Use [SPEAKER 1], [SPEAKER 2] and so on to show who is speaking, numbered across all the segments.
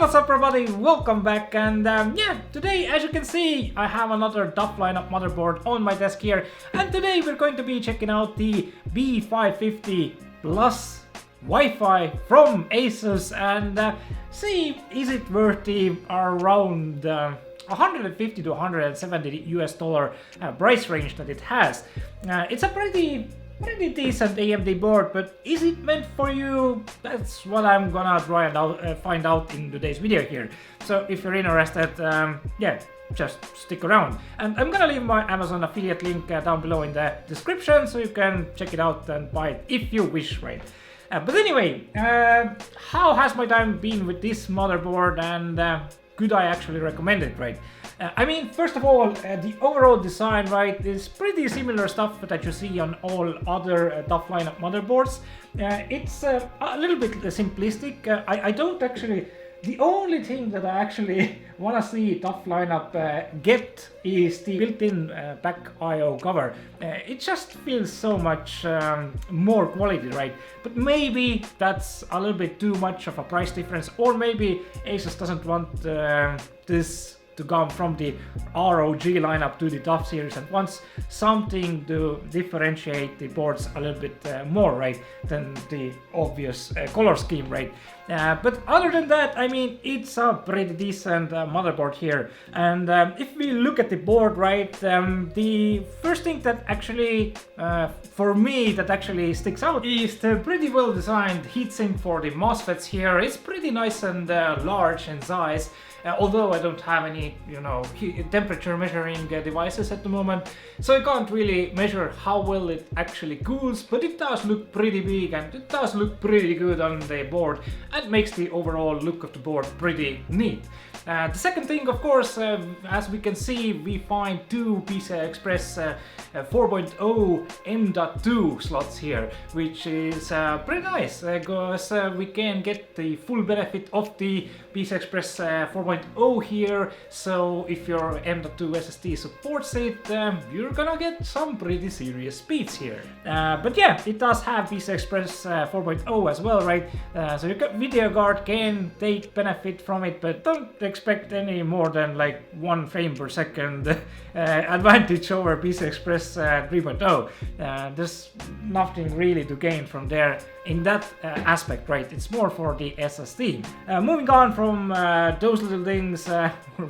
[SPEAKER 1] what's up everybody, welcome back, and today as you can see I have another TUF lineup motherboard on my desk here, and today we're going to be checking out the B550M-PLUS Wi-Fi from ASUS and see is it worth the around 150 to 170 US dollar price range that it has. It's a pretty decent AMD board, but is it meant for you? That's what I'm gonna try and find out in today's video here. So if you're interested, just stick around. And I'm gonna leave my Amazon affiliate link down below in the description, so you can check it out and buy it if you wish, right? But anyway, how has my time been with this motherboard, and could I actually recommend it, right? I mean, first of all, the overall design, right, is pretty similar stuff that you see on all other TUF lineup motherboards. It's a little bit simplistic. I don't actually... The only thing that I actually want to see TUF lineup get is the built-in back I/O cover. It just feels so much more quality, right? But maybe that's a little bit too much of a price difference, or maybe ASUS doesn't want this to come from the ROG lineup to the TUF series and wants something to differentiate the boards a little bit more, right, than the obvious color scheme, right? But other than that, I mean, it's a pretty decent motherboard here. And if we look at the board, right, the first thing that actually, for me, that actually sticks out is the pretty well designed heatsink for the MOSFETs here. It's pretty nice and large in size. Although I don't have any, temperature measuring devices at the moment, so I can't really measure how well it actually cools, but it does look pretty big and it does look pretty good on the board and makes the overall look of the board pretty neat. The second thing, of course, as we can see, we find two PCI Express 4.0 M.2 slots here, which is pretty nice because we can get the full benefit of the PCI Express 4.0 here. So if your M.2 SSD supports it, you're gonna get some pretty serious speeds here. But yeah, it does have PCI Express 4.0 as well, right? So your video card can take benefit from it, but don't expect any more than like 1 frame per second advantage over PCI Express 3.0. There's nothing really to gain from there in that aspect, right? It's more for the SSD. Moving on from those little things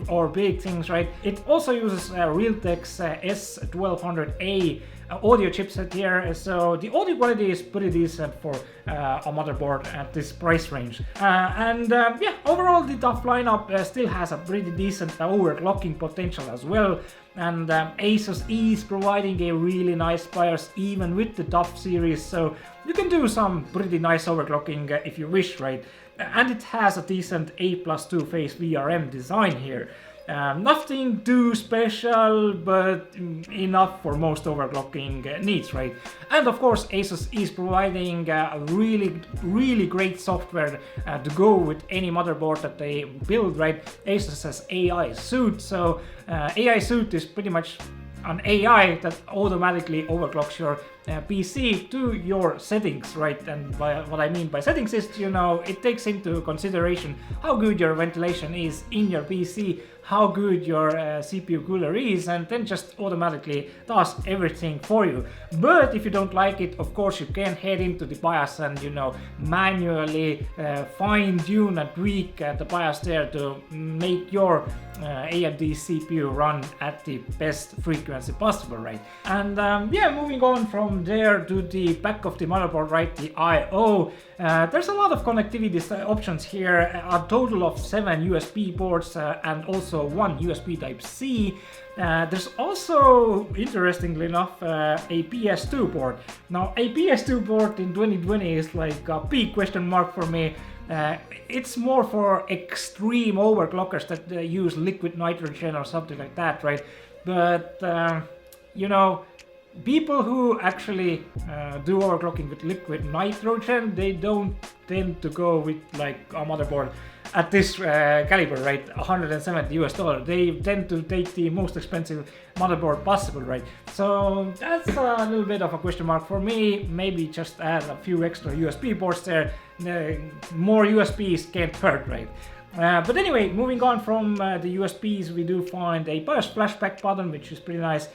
[SPEAKER 1] or big things, right? It also uses Realtek's S1200A audio chipset here, so the audio quality is pretty decent for a motherboard at this price range. Overall the TUF lineup still has a pretty decent overclocking potential as well, and ASUS is providing a really nice BIOS even with the TUF series, so you can do some pretty nice overclocking if you wish, right? And it has a decent A+2 phase VRM design here. Nothing too special, but enough for most overclocking needs, right? And of course, ASUS is providing really great software to go with any motherboard that they build, right? ASUS has AI Suit, so AI Suit is pretty much an AI that automatically overclocks your PC to your settings, right? And what I mean by settings is, it takes into consideration how good your ventilation is in your PC, how good your CPU cooler is, and then just automatically does everything for you. But if you don't like it, of course you can head into the BIOS and manually fine-tune and tweak the BIOS there to make your AMD CPU run at the best frequency possible, right? And moving on from there to the back of the motherboard, right, the I/O. There's a lot of connectivity options here, a total of 7 USB ports and also 1 USB Type-C. There's also, interestingly enough, a PS2 port. Now, a PS2 port in 2020 is like a big question mark for me. It's more for extreme overclockers that use liquid nitrogen or something like that, right? But, people who actually do overclocking with liquid nitrogen, they don't tend to go with like a motherboard at this caliber, right? 170 US dollar. They tend to take the most expensive motherboard possible, right? So that's a little bit of a question mark for me. Maybe just add a few extra USB ports there. More USBs can't hurt, right? But anyway, moving on from the USBs, we do find a BIOS flashback button, which is pretty nice.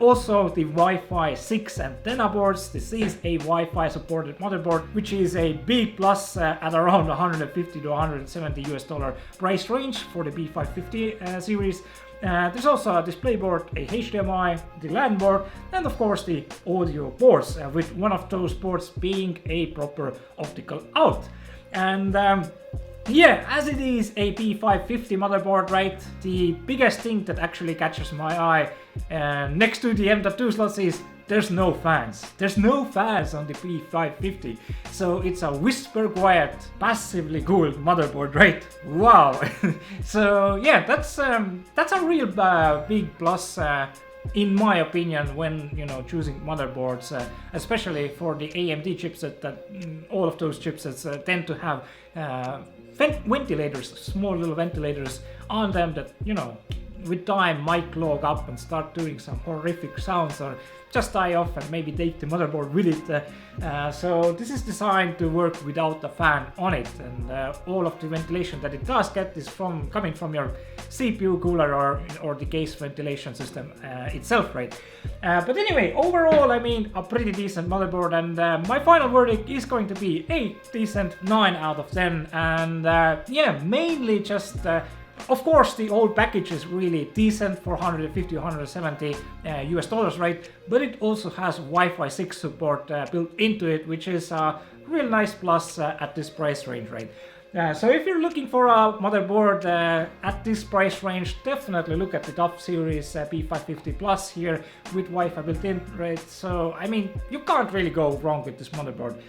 [SPEAKER 1] Also the Wi-Fi 6 antenna boards. This is a Wi-Fi supported motherboard, which is a B plus at around 150 to 170 US dollar price range for the B550 series. There's also a display board, a HDMI, the LAN board, and of course the audio ports, with one of those ports being a proper optical out. And yeah, as it is a B550 motherboard, right, the biggest thing that actually catches my eye next to the M.2 slots is there's no fans. There's no fans on the B550. So it's a whisper quiet, passively cooled motherboard, right? Wow. So yeah, that's a real big plus in my opinion when choosing motherboards, especially for the AMD chipset, that all of those chipsets tend to have ventilators, small little ventilators on them that with time might clog up and start doing some horrific sounds, or just die off and maybe take the motherboard with it. So this is designed to work without a fan on it, and all of the ventilation that it does get is coming from your CPU cooler or the case ventilation system itself, right? But anyway, overall, I mean, a pretty decent motherboard, and my final verdict is going to be a decent 9 out of 10, and yeah, mainly just of course, the whole package is really decent for 150 170 US dollars, right? But it also has Wi-Fi 6 support built into it, which is a real nice plus at this price range, right? So if you're looking for a motherboard at this price range, definitely look at the TUF series B550 here with Wi-Fi built in, right? So I mean, you can't really go wrong with this motherboard.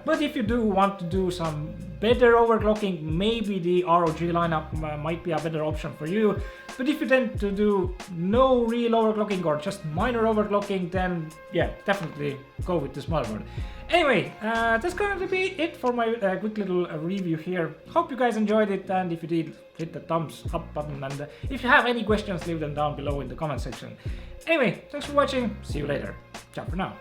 [SPEAKER 1] But if you do want to do some better overclocking, maybe the ROG lineup might be a better option for you. But if you tend to do no real overclocking or just minor overclocking, then yeah, definitely go with this motherboard. Anyway, that's going to be it for my quick little review here. Hope you guys enjoyed it, and if you did, hit the thumbs up button, and if you have any questions, leave them down below in the comment section. Anyway, thanks for watching, see you later. Ciao for now.